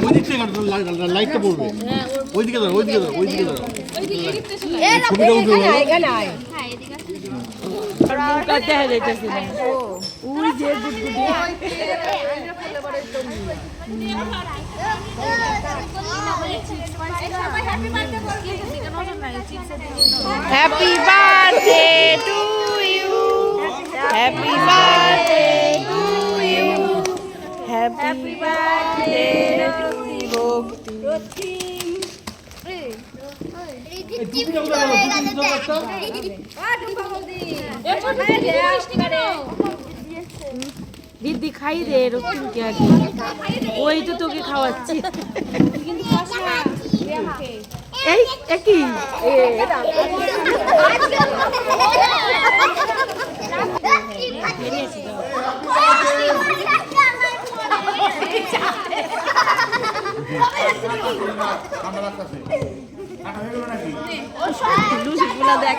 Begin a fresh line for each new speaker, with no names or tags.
ওই দিক থেকে লাইটটা পড়বে, ওইদিকে ধরো, ওইদিকে ধরো, ওইদিকে ধরো, ছবিটা উঠবে।
দেখা যাইতেছি না ওই যে গুডগুডি happy birthday to you happy birthday to you happy birthday to you দিদি খাই দে রক্তিমকে আগে ওই তো তোকে খাওয়াচ্ছি এই একই লুচি গুলা দেখ